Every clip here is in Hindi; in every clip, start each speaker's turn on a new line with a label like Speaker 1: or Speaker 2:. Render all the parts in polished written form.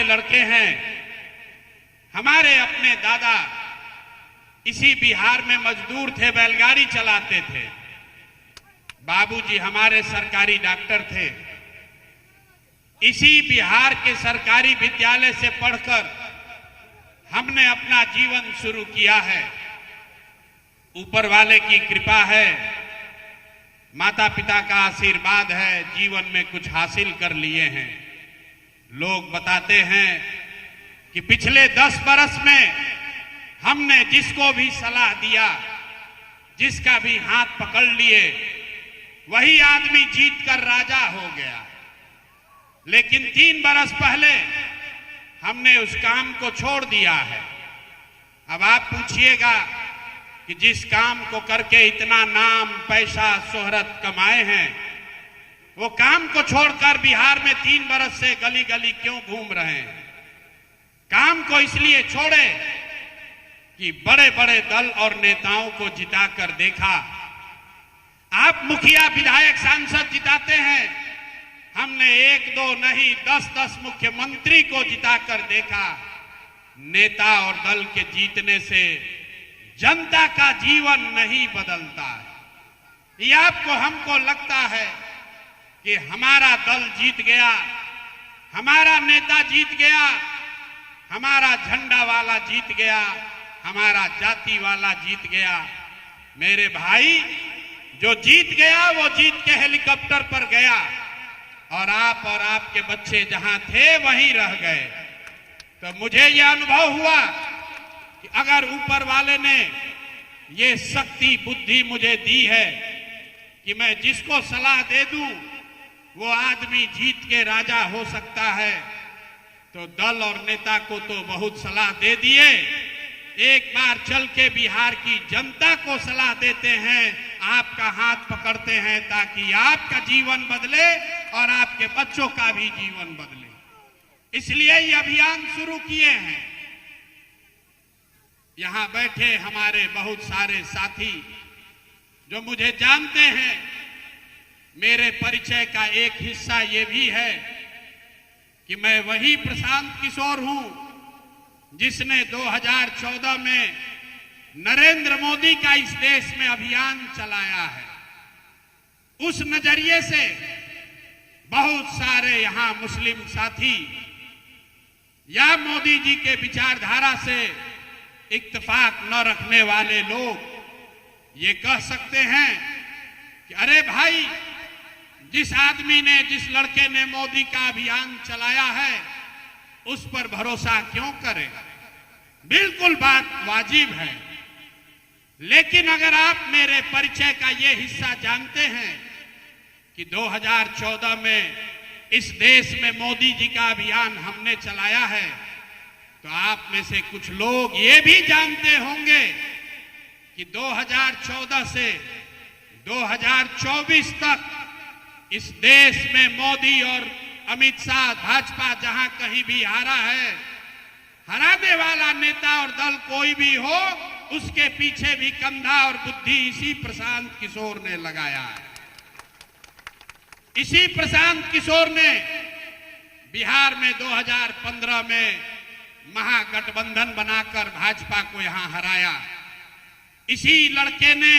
Speaker 1: के लड़के हैं। हमारे अपने दादा इसी बिहार में मजदूर थे, बैलगाड़ी चलाते थे। बाबूजी हमारे सरकारी डॉक्टर थे। इसी बिहार के सरकारी विद्यालय से पढ़कर हमने अपना जीवन शुरू किया है। ऊपर वाले की कृपा है, माता पिता का आशीर्वाद है, जीवन में कुछ हासिल कर लिए हैं। लोग बताते हैं कि पिछले 10 बरस में हमने जिसको भी सलाह दिया, जिसका भी हाथ पकड़ लिए, वही आदमी जीतकर राजा हो गया। लेकिन 3 बरस पहले हमने उस काम को छोड़ दिया है। अब आप पूछिएगा कि जिस काम को करके इतना नाम, पैसा, शोहरत कमाए हैं, वो काम को छोड़कर बिहार में 3 बरस से गली गली क्यों घूम रहे हैं? काम को इसलिए छोड़े कि बड़े बड़े दल और नेताओं को जिताकर देखा। आप मुखिया, विधायक, सांसद जिताते हैं, हमने 1-2 नहीं 10-10 मुख्यमंत्री को जिताकर देखा। नेता और दल के जीतने से जनता का जीवन नहीं बदलता है। ये आपको हमको लगता है कि हमारा दल जीत गया, हमारा नेता जीत गया, हमारा झंडा वाला जीत गया, हमारा जाति वाला जीत गया। मेरे भाई, जो जीत गया वो जीत के हेलीकॉप्टर पर गया और आप और आपके बच्चे जहां थे वहीं रह गए। तो मुझे यह अनुभव हुआ कि अगर ऊपर वाले ने ये शक्ति, बुद्धि मुझे दी है कि मैं जिसको सलाह दे दूं वो आदमी जीत के राजा हो सकता है, तो दल और नेता को तो बहुत सलाह दे दिए। एक बार चल के बिहार की जनता को सलाह देते हैं, आपका हाथ पकड़ते हैं ताकि आपका जीवन बदले और आपके बच्चों का भी जीवन बदले। इसलिए ये अभियान शुरू किए हैं। यहां बैठे हमारे बहुत सारे साथी जो मुझे जानते हैं, मेरे परिचय का एक हिस्सा ये भी है कि मैं वही प्रशांत किशोर हूं जिसने 2014 में नरेंद्र मोदी का इस देश में अभियान चलाया है। उस नजरिए से बहुत सारे यहां मुस्लिम साथी या मोदी जी के विचारधारा से इत्तेफाक न रखने वाले लोग ये कह सकते हैं कि अरे भाई, जिस आदमी ने, जिस लड़के ने मोदी का अभियान चलाया है उस पर भरोसा क्यों करें? बिल्कुल बात वाजिब है। लेकिन अगर आप मेरे परिचय का ये हिस्सा जानते हैं कि 2014 में इस देश में मोदी जी का अभियान हमने चलाया है, तो आप में से कुछ लोग ये भी जानते होंगे कि 2014 से 2024 तक इस देश में मोदी और अमित शाह, भाजपा जहां कहीं भी हारा है, हराने वाला नेता और दल कोई भी हो, उसके पीछे भी कंधा और बुद्धि इसी प्रशांत किशोर ने लगाया है। इसी प्रशांत किशोर ने बिहार में 2015 में महागठबंधन बनाकर भाजपा को यहां हराया। इसी लड़के ने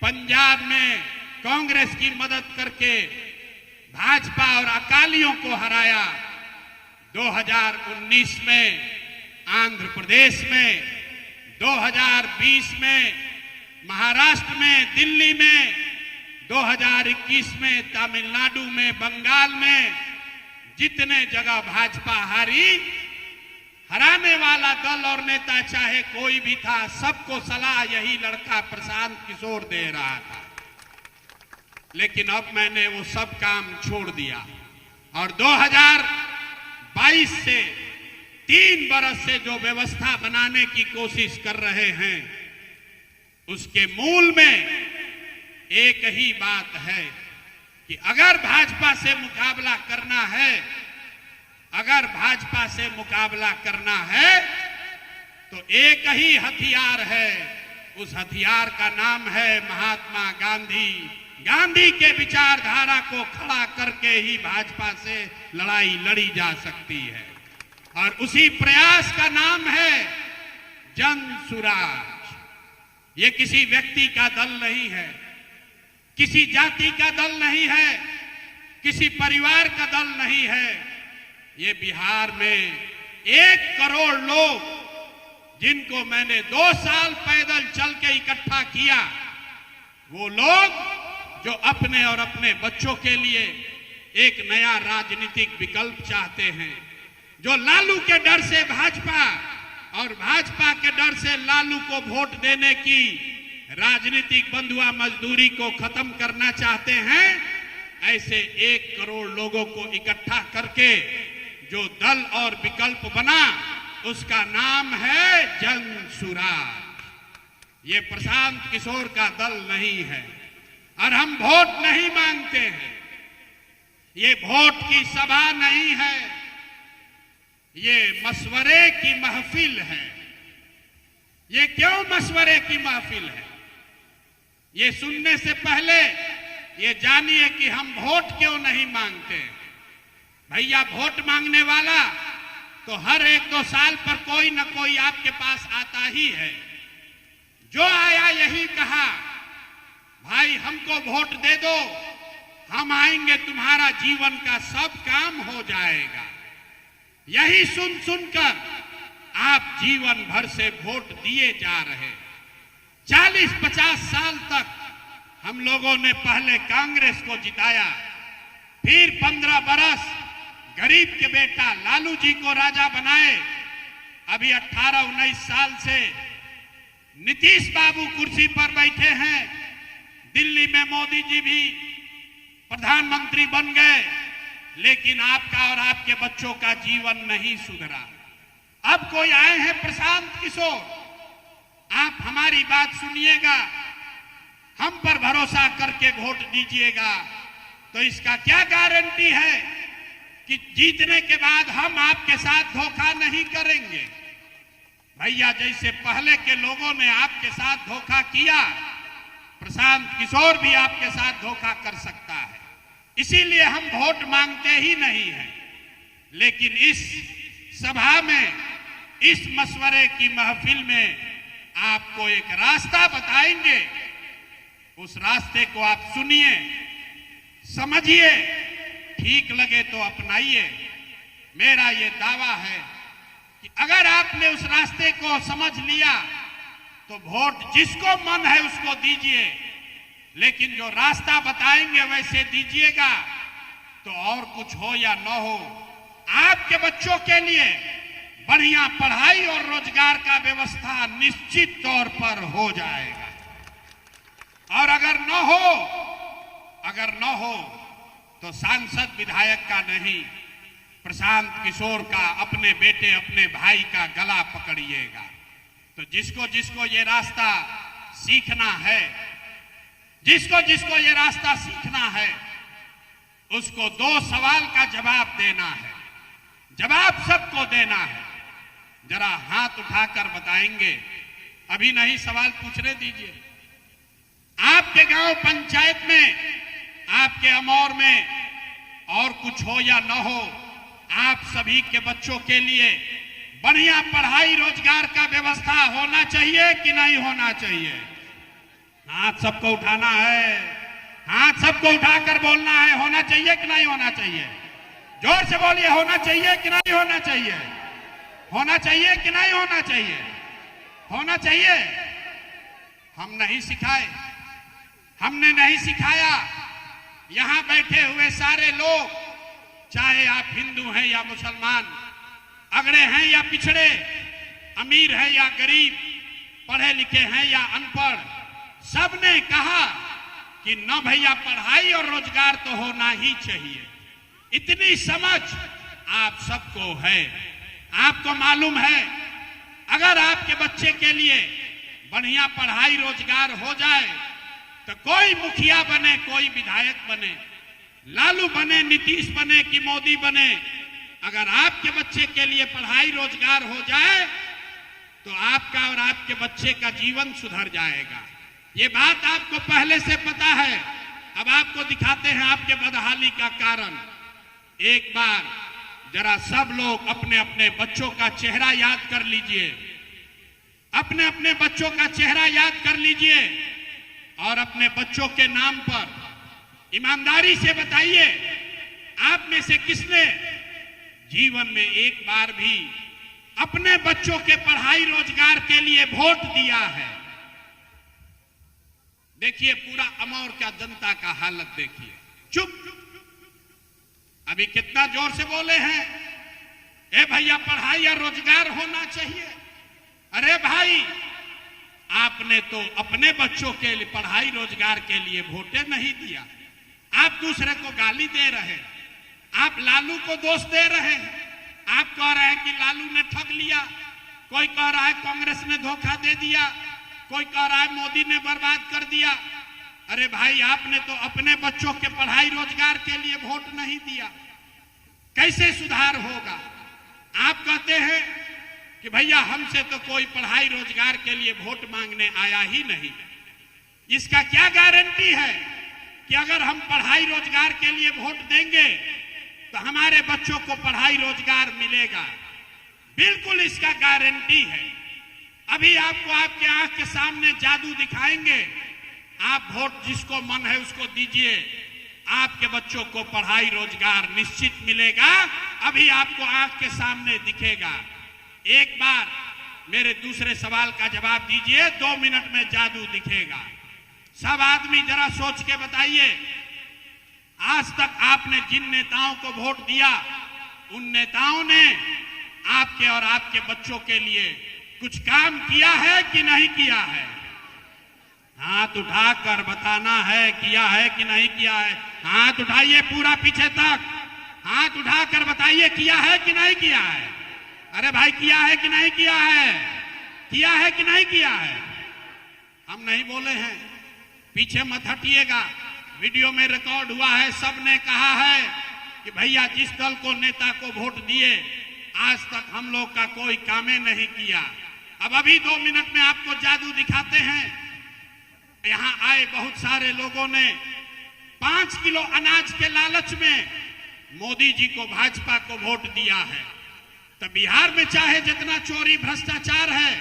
Speaker 1: पंजाब में कांग्रेस की मदद करके भाजपा और अकालियों को हराया। 2019 में आंध्र प्रदेश में, 2020 में महाराष्ट्र में, दिल्ली में, 2021 में तमिलनाडु में, बंगाल में, जितने जगह भाजपा हारी, हराने वाला दल और नेता चाहे कोई भी था, सबको सलाह यही लड़का प्रशांत किशोर दे रहा था। लेकिन अब मैंने वो सब काम छोड़ दिया और 2022 से 3 बरस से जो व्यवस्था बनाने की कोशिश कर रहे हैं, उसके मूल में एक ही बात है कि अगर भाजपा से मुकाबला करना है, अगर भाजपा से मुकाबला करना है तो एक ही हथियार है। उस हथियार का नाम है महात्मा गांधी। गांधी के विचारधारा को खड़ा करके ही भाजपा से लड़ाई लड़ी जा सकती है। और उसी प्रयास का नाम है जन सुराज। ये किसी व्यक्ति का दल नहीं है, किसी जाति का दल नहीं है, किसी परिवार का दल नहीं है। ये बिहार में 1 करोड़ लोग जिनको मैंने 2 साल पैदल चल के इकट्ठा किया, वो लोग जो अपने और अपने बच्चों के लिए एक नया राजनीतिक विकल्प चाहते हैं, जो लालू के डर से भाजपा और भाजपा के डर से लालू को वोट देने की राजनीतिक बंधुआ मजदूरी को खत्म करना चाहते हैं, ऐसे 1 करोड़ लोगों को इकट्ठा करके जो दल और विकल्प बना, उसका नाम है जन सुराज। ये प्रशांत किशोर का दल नहीं है और हम वोट नहीं मांगते हैं। ये वोट की सभा नहीं है, ये मशवरे की महफिल है। ये क्यों मशवरे की महफिल है? ये सुनने से पहले ये जानिए कि हम वोट क्यों नहीं मांगते। भैया, वोट मांगने वाला तो हर 1-2 साल पर कोई न कोई आपके पास आता ही है। जो आया यही कहा, भाई हमको वोट दे दो, हम आएंगे, तुम्हारा जीवन का सब काम हो जाएगा। यही सुन सुनकर आप जीवन भर से वोट दिए जा रहे। 40-50 साल तक हम लोगों ने पहले कांग्रेस को जिताया, फिर 15 बरस गरीब के बेटा लालू जी को राजा बनाए। अभी 18-19 साल से नीतीश बाबू कुर्सी पर बैठे हैं। दिल्ली में मोदी जी भी प्रधानमंत्री बन गए, लेकिन आपका और आपके बच्चों का जीवन नहीं सुधरा। अब कोई आए हैं प्रशांत किशोर, आप हमारी बात सुनिएगा, हम पर भरोसा करके वोट दीजिएगा, तो इसका क्या गारंटी है कि जीतने के बाद हम आपके साथ धोखा नहीं करेंगे। भैया, जैसे पहले के लोगों ने आपके साथ धोखा किया, प्रशांत किशोर भी आपके साथ धोखा कर सकता है। इसीलिए हम वोट मांगते ही नहीं हैं। लेकिन इस सभा में, इस मशवरे की महफिल में आपको एक रास्ता बताएंगे। उस रास्ते को आप सुनिए, समझिए, ठीक लगे तो अपनाइए। मेरा ये दावा है कि अगर आपने उस रास्ते को समझ लिया तो वोट जिसको मन है उसको दीजिए, लेकिन जो रास्ता बताएंगे वैसे दीजिएगा। तो और कुछ हो या न हो, आपके बच्चों के लिए बढ़िया पढ़ाई और रोजगार का व्यवस्था निश्चित तौर पर हो जाएगा। और अगर न हो तो सांसद विधायक का नहीं, प्रशांत किशोर का, अपने बेटे अपने भाई का गला पकड़िएगा। तो जिसको जिसको ये रास्ता सीखना है, जिसको जिसको ये रास्ता सीखना है, उसको 2 सवाल का जवाब देना है। जवाब सबको देना है। जरा हाथ उठाकर बताएंगे, अभी नहीं सवाल पूछने दीजिए। आपके गांव पंचायत में, आपके अमौर में और कुछ हो या न हो, आप सभी के बच्चों के लिए बढ़िया पढ़ाई रोजगार का व्यवस्था होना चाहिए कि नहीं होना चाहिए? हाथ सबको उठाना है, हाथ सबको उठाकर बोलना है, होना चाहिए कि नहीं होना चाहिए? जोर से बोलिए, होना चाहिए कि नहीं होना चाहिए? होना चाहिए कि नहीं होना चाहिए? होना चाहिए। हम नहीं सिखाए, हमने नहीं सिखाया। यहां बैठे हुए सारे लोग, चाहे आप हिंदू हैं या मुसलमान, अगड़े हैं या पिछड़े, अमीर हैं या गरीब, पढ़े लिखे हैं या अनपढ़, सबने कहा कि न भैया, पढ़ाई और रोजगार तो होना ही चाहिए। इतनी समझ आप सबको है। आपको मालूम है, अगर आपके बच्चे के लिए बढ़िया पढ़ाई रोजगार हो जाए तो कोई मुखिया बने, कोई विधायक बने, लालू बने, नीतीश बने कि मोदी बने, अगर आपके बच्चे के लिए पढ़ाई रोजगार हो जाए तो आपका और आपके बच्चे का जीवन सुधर जाएगा। ये बात आपको पहले से पता है। अब आपको दिखाते हैं आपके बदहाली का कारण। एक बार जरा सब लोग अपने अपने बच्चों का चेहरा याद कर लीजिए, अपने अपने बच्चों का चेहरा याद कर लीजिए और अपने बच्चों के नाम पर ईमानदारी से बताइए, आप में से किसने जीवन में एक बार भी अपने बच्चों के पढ़ाई रोजगार के लिए वोट दिया है? देखिए पूरा अमौर का जनता का हालत देखिए, चुप। अभी कितना जोर से बोले हैं, ए भैया पढ़ाई या रोजगार होना चाहिए। अरे भाई, आपने तो अपने बच्चों के लिए पढ़ाई रोजगार के लिए वोटे नहीं दिया, आप दूसरे को गाली दे रहे हैं, आप लालू को दोष दे रहे हैं। आप कह रहे हैं कि लालू ने ठग लिया, कोई कह रहा है कांग्रेस ने धोखा दे दिया, कोई कह रहा है मोदी ने बर्बाद कर दिया। अरे भाई, आपने तो अपने बच्चों के पढ़ाई रोजगार के लिए वोट नहीं दिया, कैसे सुधार होगा? आप कहते हैं कि भैया हमसे तो कोई पढ़ाई रोजगार के लिए वोट मांगने आया ही नहीं। इसका क्या गारंटी है कि अगर हम पढ़ाई रोजगार के लिए वोट देंगे तो हमारे बच्चों को पढ़ाई रोजगार मिलेगा? बिल्कुल इसका गारंटी है। अभी आपको आपके आंख के सामने जादू दिखाएंगे, आप वोट जिसको मन है उसको दीजिए, आपके बच्चों को पढ़ाई रोजगार निश्चित मिलेगा। अभी आपको आंख के सामने दिखेगा। एक बार मेरे दूसरे सवाल का जवाब दीजिए, 2 मिनट में जादू दिखेगा। सब आदमी जरा सोच के बताइए, आज तक आपने जिन नेताओं को वोट दिया, उन नेताओं ने आपके और आपके बच्चों के लिए कुछ काम किया है कि नहीं किया है? हाथ उठाकर बताना है, किया है कि नहीं किया है। हाथ उठाइए पूरा पीछे तक, हाथ उठाकर बताइए किया है कि नहीं किया है। अरे भाई, किया है कि नहीं किया है? किया है कि नहीं किया है? हम नहीं बोले हैं, पीछे मत हटिएगा, वीडियो में रिकॉर्ड हुआ है। सबने कहा है कि भैया जिस दल को नेता को वोट दिए, आज तक हम लोग का कोई कामे नहीं किया। अब अभी 2 मिनट में आपको जादू दिखाते हैं। यहां आए बहुत सारे लोगों ने 5 किलो अनाज के लालच में मोदी जी को, भाजपा को वोट दिया है। तो बिहार में चाहे जितना चोरी भ्रष्टाचार है,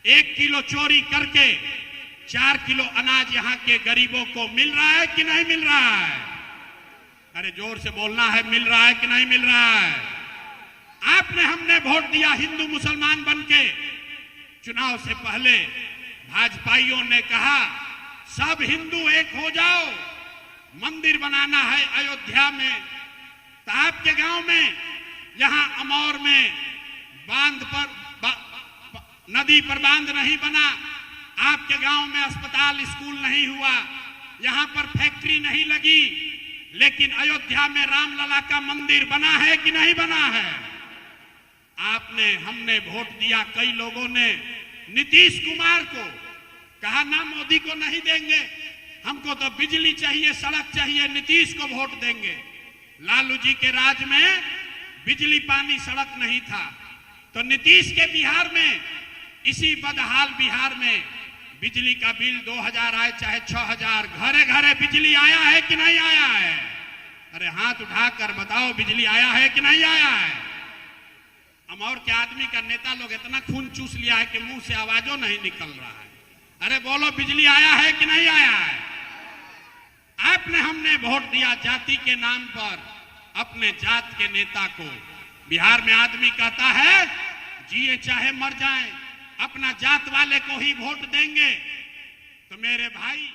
Speaker 1: 1 किलो चोरी करके 4 किलो अनाज यहां के गरीबों को मिल रहा है कि नहीं मिल रहा है? अरे जोर से बोलना है, मिल रहा है कि नहीं मिल रहा है? आपने, हमने वोट दिया हिंदू मुसलमान बनके। चुनाव से पहले भाजपाइयों ने कहा सब हिंदू एक हो जाओ, मंदिर बनाना है अयोध्या में। तो आपके गांव में, यहां अमौर में बांध पर नदी पर बांध नहीं बना, आपके गांव में अस्पताल स्कूल नहीं हुआ, यहां पर फैक्ट्री नहीं लगी, लेकिन अयोध्या में रामलला का मंदिर बना है कि नहीं बना है? आपने, हमने वोट दिया, कई लोगों ने नीतीश कुमार को कहा ना, मोदी को नहीं देंगे, हमको तो बिजली चाहिए, सड़क चाहिए, नीतीश को वोट देंगे। लालू जी के राज में बिजली पानी सड़क नहीं था, तो नीतीश के बिहार में, इसी बदहाल बिहार में बिजली का बिल 2000 आए चाहे 6000, घरे घरे बिजली आया है कि नहीं आया है? अरे हाथ उठाकर बताओ, बिजली आया है कि नहीं आया है? अमौर के आदमी का नेता लोग इतना खून चूस लिया है कि मुंह से आवाजों नहीं निकल रहा है। अरे बोलो, बिजली आया है कि नहीं आया है? आपने, हमने वोट दिया जाति के नाम पर, अपने जात के नेता को। बिहार में आदमी कहता है जिए चाहे मर जाए, अपना जात वाले को ही वोट देंगे। तो मेरे भाई,